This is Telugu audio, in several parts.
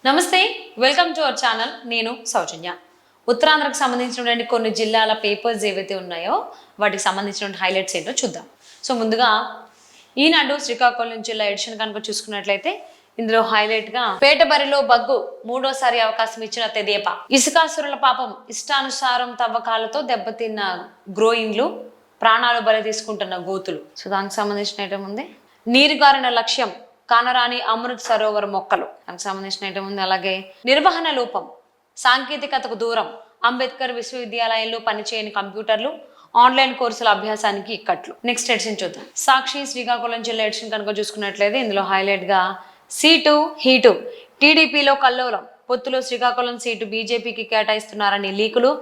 నమస్తే, వెల్కమ్ టు అవర్ ఛానల్. నేను సౌజన్య. ఉత్తరాంధ్రకు సంబంధించినటువంటి కొన్ని జిల్లాల పేపర్స్ ఏవైతే ఉన్నాయో వాటికి సంబంధించిన హైలైట్స్ ఏంటో చూద్దాం. సో ముందుగా ఈనాడు శ్రీకాకుళం జిల్లా ఎడిషన్ కనుక చూసుకున్నట్లయితే ఇందులో హైలైట్గా పేటబరిలో బగ్గు మూడోసారి అవకాశం ఇచ్చిన తెదేపా, ఇసుకాసురుల పాపం ఇష్టానుసారం తవ్వకాలతో దెబ్బతిన్న గ్రోయింగ్లు, ప్రాణాలు బలి తీసుకుంటున్న గోతులు. సో దానికి సంబంధించిన ఐటమ్ ఉంది. నీరుగారిన లక్ష్యం కానరాని అమృత్ సరోవర్ మొక్కలు, దానికి సంబంధించిన ఐటమ్ ఉంది. అలాగే నిర్వహణ లోపం, సాంకేతికతకు దూరం, అంబేద్కర్ విశ్వవిద్యాలయంలో పనిచేయని కంప్యూటర్లు, ఆన్లైన్ కోర్సుల అభ్యాసానికి ఇక్కట్లు. నెక్స్ట్ ఎడిషన్ చూద్దాం. సాక్షి శ్రీకాకుళం జిల్లా ఎడిషన్ కనుక చూసుకున్నట్లయితే ఇందులో హైలైట్ గా సీటు హీటు, టీడీపీలో కల్లోలం, పొత్తులో శ్రీకాకుళం సీటు బీజేపీకి కేటాయిస్తున్నారని లీకులు,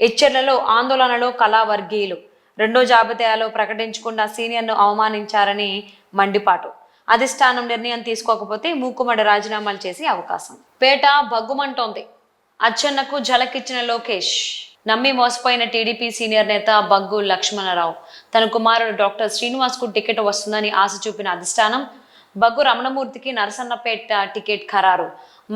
ఎచ్చర్లలో ఆందోళనలో కళావర్గీయులు, రెండో జాబితాలో ప్రకటించకుండా సీనియర్ను అవమానించారని మండిపాటు, అధిష్టానం నిర్ణయం తీసుకోకపోతే మూకుమ్మడి రాజీనామాలు చేసే అవకాశం. పేట బగ్గుమంటోంది, అచ్చెన్నకు జలకిచ్చిన లోకేష్, నమ్మి మోసపోయిన టీడీపీ సీనియర్ నేత బగ్గు లక్ష్మణరావు, తన కుమారుడు డాక్టర్ శ్రీనివాస్కు టికెట్ వస్తుందని ఆశ చూపిన అధిష్టానం, బగ్గు రమణమూర్తికి నరసన్నపేట టికెట్ ఖరారు,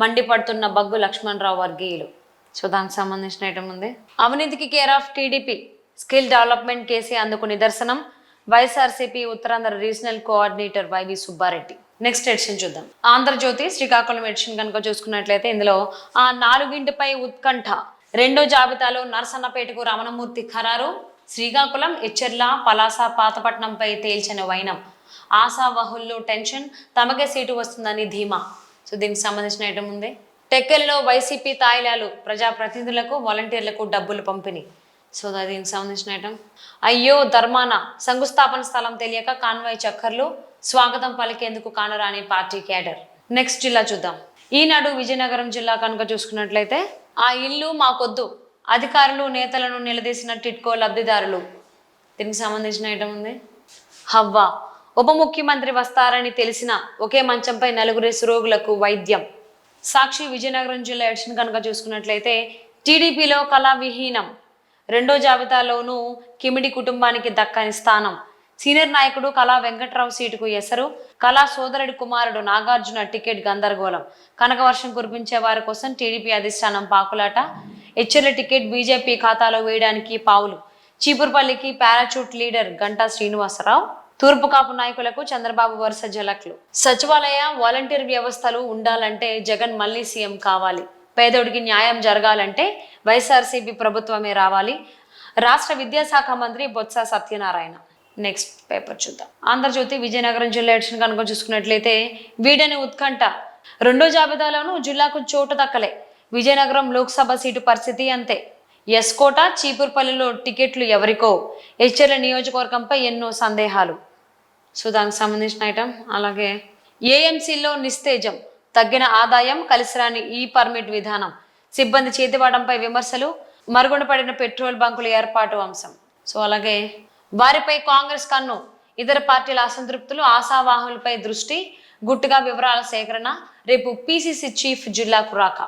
మండిపడుతున్న బగ్గు లక్ష్మణరావు వర్గీయులు. సో దానికి సంబంధించిన ఐటమ్ ఉంది. అవినీతికి care of TDP, skill development కేసీ అందుకు నిదర్శనం, YSRCP Uttarandhra regional coordinator YV Subbareddy. Next edition చూద్దాం. ఆంధ్రజ్యోతి శ్రీకాకుళం ఎడిషన్ కనుక చూసుకున్నట్లయితే ఇందులో ఆ 4ంటిపై ఉత్కంఠ, రెండో జాబితాలో నరసన్నపేటకు రమణమూర్తి ఖరారు, శ్రీకాకుళం, ఎచ్చెర్ల, పలాస, పాతపట్నంపై తేల్చిన వైనం, ఆశావహుల్లో టెన్షన్, తమకే సీటు వస్తుందని ధీమా. సో దీనికి సంబంధించిన ఐటమ్ ఉంది. టెక్కెల్లో వైసీపీ తాయిలాలు, ప్రజాప్రతినిధులకు వాలంటీర్లకు డబ్బులు పంపిణీ. సో దీనికి సంబంధించిన ఐటమ్. అయ్యో ధర్మాన, శంకుస్థాపన స్థలం తెలియక కాన్వాయ్ చక్కర్లు, స్వాగతం పలికేందుకు కానరాని పార్టీ క్యాడర్. నెక్స్ట్ జిల్లా చూద్దాం. ఈనాడు విజయనగరం జిల్లా కనుక చూసుకున్నట్లయితే ఆ ఇల్లు మాకొద్దు, అధికారులు నేతలను నిలదీసిన టిట్కో లబ్ధిదారులు. దీనికి సంబంధించిన ఐటమ్ ఉంది. హవ్వ, ఉప ముఖ్యమంత్రి వస్తారని తెలిసిన ఒకే మంచంపై 4 రోగులకు వైద్యం. సాక్షి విజయనగరం జిల్లా ఎడిషన్ కనుక చూసుకున్నట్లయితే టీడీపీలో కళా విహీనం, రెండో జాబితాలోనూ కిమిడి కుటుంబానికి దక్కని స్థానం, సీనియర్ నాయకుడు కళా వెంకట్రావు సీటుకు ఎసరు, కళా సోదరుడి కుమారుడు నాగార్జున టికెట్ గందరగోళం, కనకవర్షం కురిపించే వారి కోసం టీడీపీ అధిష్టానం పాకులాట, ఎచ్చెర్ల టికెట్ బీజేపీ ఖాతాలో వేయడానికి పావులు, చీపురుపల్లికి పారాచూట్ లీడర్ గంటా శ్రీనివాసరావు, తూర్పు కాపు నాయకులకు చంద్రబాబు వరుస జలక్లు, సచివాలయ వాలంటీర్ వ్యవస్థలు ఉండాలంటే జగన్ మళ్ళీ సీఎం కావాలి, పేదోడికి న్యాయం జరగాలంటే వైఎస్ఆర్సీపీ ప్రభుత్వమే రావాలి, రాష్ట్ర విద్యాశాఖ మంత్రి బొత్స సత్యనారాయణ. నెక్స్ట్ పేపర్ చూద్దాం. ఆంధ్రజ్యోతి విజయనగరం జిల్లా ఎడిషన్ కనుక చూసుకున్నట్లయితే వీడని ఉత్కంఠ, రెండో జాబితాలోనూ జిల్లాకు చోటు దక్కలే, విజయనగరం లోక్సభ సీటు పరిస్థితి అంతే, ఎస్కోట, చీపురుపల్లిలో టికెట్లు ఎవరికో, ఎచ్చెర్ల నియోజకవర్గంపై ఎన్నో సందేహాలు. సో దానికి సంబంధించిన ఐటమ్. అలాగే ఏఎంసీలో నిస్తేజం, తగ్గిన ఆదాయం, కలిసిరాని ఈ పర్మిట్ విధానం, సిబ్బంది చేతివాడంపై విమర్శలు, మరుగున పడిన పెట్రోల్ బంకుల ఏర్పాటు అంశం. సో అలాగే వారిపై కాంగ్రెస్ కన్ను, ఇతర పార్టీల అసంతృప్తులు, ఆశావాహులపై దృష్టి, గుట్టుగా వివరాల సేకరణ, రేపు పీసీసీ చీఫ్ జిల్లాకు రాక.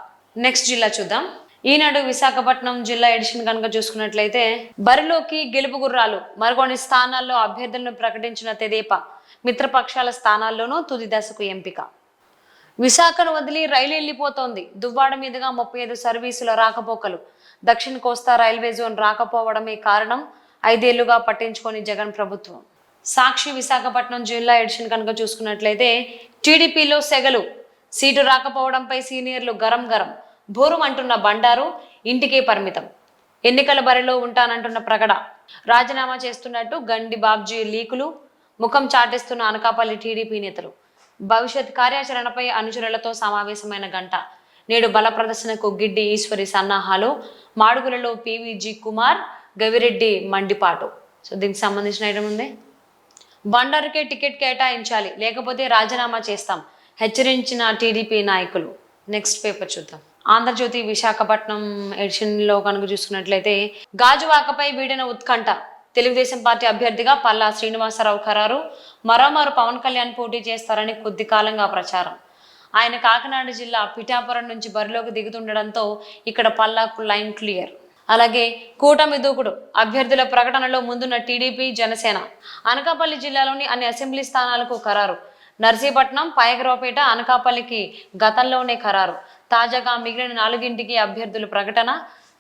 నెక్స్ట్ జిల్లా చూద్దాం. ఈనాడు విశాఖపట్నం జిల్లా ఎడిషన్ కనుక చూసుకున్నట్లయితే బరిలోకి గెలుపు గుర్రాలు, మరికొన్ని స్థానాల్లో అభ్యర్థులను ప్రకటించిన తెదేపా, మిత్రపక్షాల స్థానాల్లోనూ తుది దశకు ఎంపిక. విశాఖను వదిలి రైలు వెళ్ళిపోతోంది, దువ్వాడ మీదుగా 35 సర్వీసుల రాకపోకలు, దక్షిణ కోస్తా రైల్వే జోన్ రాకపోవడమే కారణం, 5 ఏళ్లుగా పట్టించుకొని జగన్ ప్రభుత్వం. సాక్షి విశాఖపట్నం జిల్లా ఎడిషన్ కనుక చూసుకున్నట్లయితే టీడీపీలో సెగలు, సీటు రాకపోవడంపై సీనియర్లు గరం గరం, బోరుం అంటున్న బండారు ఇంటికే పరిమితం, ఎన్నికల బరిలో ఉంటానంటున్న ప్రకట, రాజీనామా చేస్తున్నట్టు గండి బాబ్జీ లీకులు, ముఖం చాటేస్తున్న అనకాపల్లి టీడీపీ నేతలు, భవిష్యత్ కార్యాచరణపై అనుచరులతో సమావేశమైన గంట, నేడు బల ప్రదర్శనకు గిడ్డి ఈశ్వరి సన్నాహాలు, మాడుగులలో పీవీజీ కుమార్, గవిరెడ్డి మండిపాటు. సో దీనికి సంబంధించిన ఐటమ్ ఉంది. బండారుకే టికెట్ కేటాయించాలి, లేకపోతే రాజీనామా చేస్తాం, హెచ్చరించిన టీడీపీ నాయకులు. నెక్స్ట్ పేపర్ చూద్దాం. ఆంధ్రజ్యోతి విశాఖపట్నం ఎడిషన్లో కనుక చూసుకున్నట్లయితే గాజువాకపై వీడిన ఉత్కంఠ, తెలుగుదేశం పార్టీ అభ్యర్థిగా పల్లా శ్రీనివాసరావు ఖరారు, మరోమారు పవన్ కళ్యాణ్ పోటీ చేస్తారని కొద్ది కాలంగా ప్రచారం. ఆయన కాకినాడ జిల్లా పిఠాపురం నుంచి బరిలోకి దిగుతుండడంతో ఇక్కడ పల్లాకు లైన్ క్లియర్. అలాగే కూటమి దూకుడు, అభ్యర్థుల ప్రకటనలో ముందున్న టీడీపీ, జనసేన. అనకాపల్లి జిల్లాలోని అన్ని అసెంబ్లీ స్థానాలకు ఖరారు, నర్సీపట్నం, పాయకరావుపేట, అనకాపల్లికి గతంలోనే ఖరారు, తాజాగా మిగిలిన 4ంటికి అభ్యర్థుల ప్రకటన.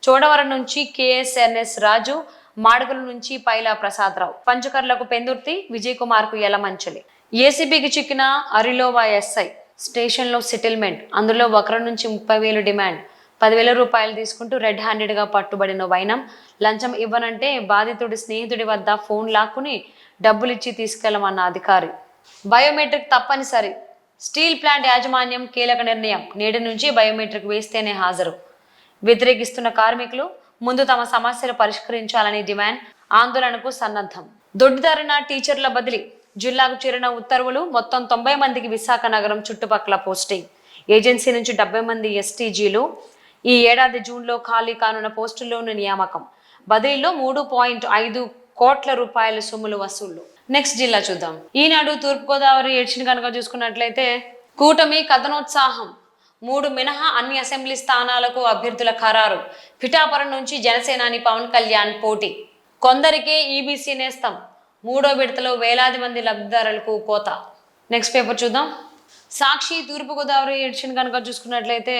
చోడవరం నుంచి KSNS రాజు, మాడుగుల నుంచి పైలా ప్రసాదరావు, పంచకర్లకు పెందుర్తి, విజయ్ కుమార్ కు యలమంచలి. ఏసీబీకి చిక్కిన అరిలోవా SI, స్టేషన్లో సెటిల్మెంట్. అందులో ఒకరి నుంచి 30,000 డిమాండ్. 10,000 రూపాయలు తీసుకుంటూ రెడ్ హ్యాండెడ్గా పట్టుబడిన వైనం. లంచం ఇవ్వనంటే బాధితుడి స్నేహితుడి వద్ద ఫోన్ లాక్కుని డబ్బులిచ్చి తీసుకెళ్లమన్న అధికారి. బయోమెట్రిక్ తప్పనిసరి. స్టీల్ ప్లాంట్ యాజమాన్యం కీలక నిర్ణయం. నేటి నుంచి బయోమెట్రిక్ వేస్తేనే హాజరు. వ్యతిరేకిస్తున్న కార్మికులు ముందు తమ సమస్యలు పరిష్కరించాలని డిమాండ్. ఆందోళనకు సన్నద్ధం. దొడ్డిదారిన టీచర్ల బదిలీ. జిల్లాకు చేరిన ఉత్తర్వులు. మొత్తం 90 మందికి విశాఖ నగరం చుట్టుపక్కల పోస్టింగ్. ఏజెన్సీ నుంచి 70 మంది STGలు. ఈ ఏడాది జూన్లో ఖాళీ కానున్న పోస్టుల్లోని నియామకం. బదిలీలో 3.5 కోట్ల రూపాయల సొమ్ములు వసూళ్లు. నెక్స్ట్ జిల్లా చూద్దాం. ఈనాడు తూర్పుగోదావరి ఎడిషన్ కనుక చూసుకున్నట్లయితే కూటమి కథనోత్సాహం. 3 మినహా అన్ని అసెంబ్లీ స్థానాలకు అభ్యర్థుల ఖరారు. పిఠాపురం నుంచి జనసేనాని పవన్ కళ్యాణ్ పోటీ. కొందరికే EBC నేస్తం. 3వ విడతలో వేలాది మంది లబ్ధిదారులకు కోత. నెక్స్ట్ పేపర్ చూద్దాం. సాక్షి తూర్పుగోదావరి ఎడిషన్ కనుక చూసుకున్నట్లయితే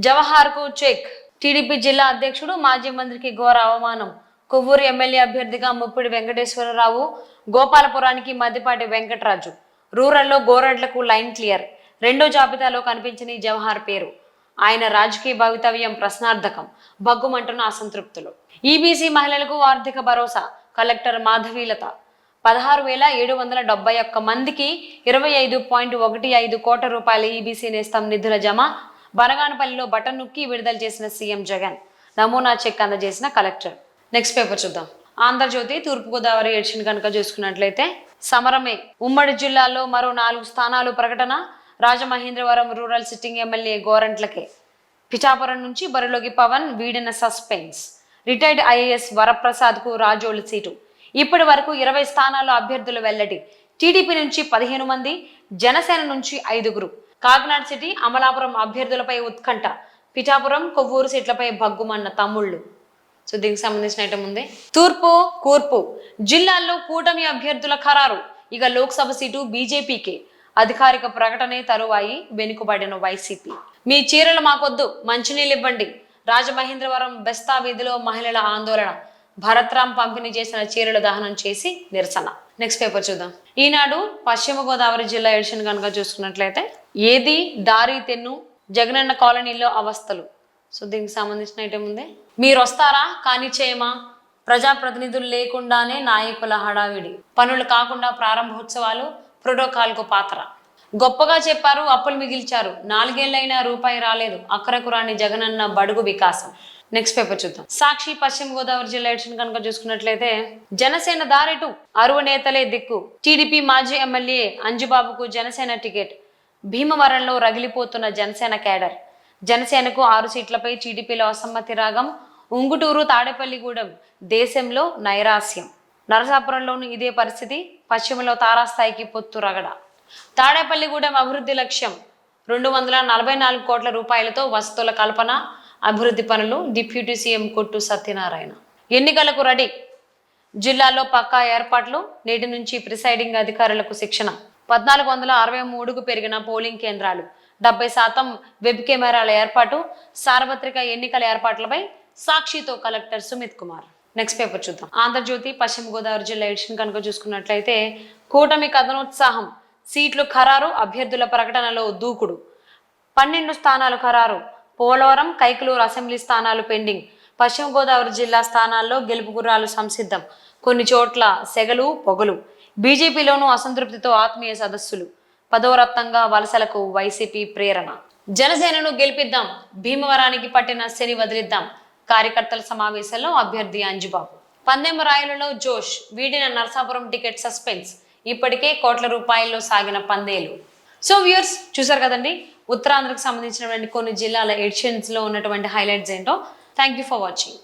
జవహర్కు చెక్. టీడీపీ జిల్లా అధ్యక్షుడు మాజీ మంత్రికి ఘోర అవమానం. కొవ్వూరు ఎమ్మెల్యే అభ్యర్థిగా ముప్పిడి వెంకటేశ్వరరావు, గోపాలపురానికి మద్దిపాటి వెంకటరాజు. రూరల్లో గోరంట్లకు లైన్ క్లియర్. రెండో జాబితాలో కనిపించని జవహర్ పేరు. ఆయన రాజకీయ భవితవ్యం ప్రశ్నార్థకం. భగ్గుమంటున్న అసంతృప్తులు. EBC మహిళలకు ఆర్థిక భరోసా. కలెక్టర్ మాధవీలత. 16,771 మందికి 25.15 కోట్ల రూపాయల EBC నేస్తం నిధుల జమ. బనగానపల్లిలో బటన్ నొక్కి విడుదల చేసిన సీఎం జగన్. నమూనా చెక్ అందజేసిన కలెక్టర్. నెక్స్ట్ పేపర్ చూద్దాం. ఆంధ్రజ్యోతి తూర్పుగోదావరి ఎడిషన్ కనుక చూసుకున్నట్లయితే సమరమే. ఉమ్మడి జిల్లాలో మరో 4 స్థానాలు ప్రకటన. రాజమహేంద్రవరం రూరల్ సిట్టింగ్ ఎమ్మెల్యే గోరంట్లకే. పిఠాపురం నుంచి బరిలోకి పవన్, వీడిన సస్పెన్స్. రిటైర్డ్ IAS వరప్రసాద్కు రాజోలు సీటు. ఇప్పటి వరకు 20 స్థానాల్లో అభ్యర్థులు వెల్లడి. టీడీపీ నుంచి 15 మంది, జనసేన నుంచి 5. కాకినాడ సిటీ, అమలాపురం అభ్యర్థులపై ఉత్కంఠ. పిఠాపురం, కొవ్వూరు సీట్లపై భగ్గుమన్న తమ్ముళ్ళు. సో దీనికి సంబంధించిన ఐటమ్ ఉంది. తూర్పు కూర్పు జిల్లాల్లో కూటమి అభ్యర్థుల ఖరారు. ఇక లోక్సభ సీటు BJPకే. అధికారిక ప్రకటనే తరువాయి వెనుకబడిన వైసీపీ. మీ చీరలు మాకొద్దు, మంచినీళ్ళు ఇవ్వండి. రాజమహేంద్రవరం బెస్తా వీధిలో మహిళల ఆందోళన. భరత్రాం పంపిణీ చేసిన చీరలు దహనం చేసి నిరసన. నెక్స్ట్ పేపర్ చూద్దాం. ఈనాడు పశ్చిమ గోదావరి జిల్లా ఎడిషన్ కనుక చూసుకున్నట్లయితే ఏది దారి తెన్ను, జగనన్న కాలనీలో అవస్థలు. సో దీనికి సంబంధించిన ఐటమ్ ఉంది. మీరు వస్తారా కానీ చేయమా. ప్రజాప్రతినిధులు లేకుండానే నాయకుల హడావిడి. పనులు కాకుండా ప్రారంభోత్సవాలు. ప్రోటోకాల్కు పాత్ర. గొప్పగా చెప్పారు, అప్పులు మిగిల్చారు. 4 ఏళ్లైనా రూపాయి రాలేదు. అక్కరకు రాని జగనన్న బడుగు వికాసం. నెక్స్ట్ పేపర్ చూద్దాం. సాక్షి పశ్చిమ గోదావరి జిల్లా ఎడిషన్ కనుక చూసుకున్నట్లయితే జనసేన దారెటు, అరువు నేతలే దిక్కు. టీడీపీ మాజీ ఎమ్మెల్యే అంజుబాబుకు జనసేన టికెట్. భీమవరంలో రగిలిపోతున్న జనసేన కేడర్. జనసేనకు 6 సీట్లపై టీడీపీలో అసమ్మతి రాగం. ఉంగుటూరు, తాడేపల్లిగూడెం దేశంలో నైరాస్యం. నరసాపురంలోనూ ఇదే పరిస్థితి. పశ్చిమలో తారాస్థాయికి పొత్తు రగడ. తాడేపల్లిగూడెం అభివృద్ధి లక్ష్యం 244 కోట్ల రూపాయలతో వసతుల కల్పన, అభివృద్ధి పనులు. డిప్యూటీ సీఎం కొట్టు సత్యనారాయణ. ఎన్నికలకు రెడీ. జిల్లాలో పక్కా ఏర్పాట్లు. నేటి నుంచి ప్రిసైడింగ్ అధికారులకు శిక్షణ. 1463కు పెరిగిన పోలింగ్ కేంద్రాలు. 70% వెబ్ కెమెరాల ఏర్పాటు. సార్వత్రిక ఎన్నికల ఏర్పాట్లపై సాక్షితో collector Sumit Kumar. Next paper చూద్దాం. ఆంధ్రజ్యోతి పశ్చిమ గోదావరి జిల్లా ఎడిషన్ కనుక చూసుకున్నట్లయితే కూటమి కథనోత్సాహం. సీట్లు ఖరారు, అభ్యర్థుల ప్రకటనలో దూకుడు. 12 స్థానాలు ఖరారు. పోలవరం, కైకలూరు అసెంబ్లీ స్థానాలు పెండింగ్. పశ్చిమ గోదావరి జిల్లా స్థానాల్లో గెలుపు గుర్రాలు సంసిద్ధం. కొన్ని చోట్ల సెగలు పొగలు. బీజేపీలోనూ అసంతృప్తితో ఆత్మీయ సదస్సులు. 10వ రత్నంగా వలసలకు వైసీపీ ప్రేరణ. జనసేనను గెలిపిద్దాం, భీమవరానికి పట్టిన శని వదిలిద్దాం. కార్యకర్తల సమావేశంలో అభ్యర్థి అంజుబాబు. పందెం రాయలలో జోష్. వీడిన నరసాపురం టికెట్ సస్పెన్స్. ఇప్పటికే కోట్ల రూపాయల్లో సాగిన పందేలు. సో వ్యూయర్స్ చూసారు కదండి, ఉత్తరాంధ్రకు సంబంధించినటువంటి కొన్ని జిల్లాల ఎడిషన్స్ లో ఉన్నటువంటి హైలైట్స్ ఏంటో. Thank you for watching.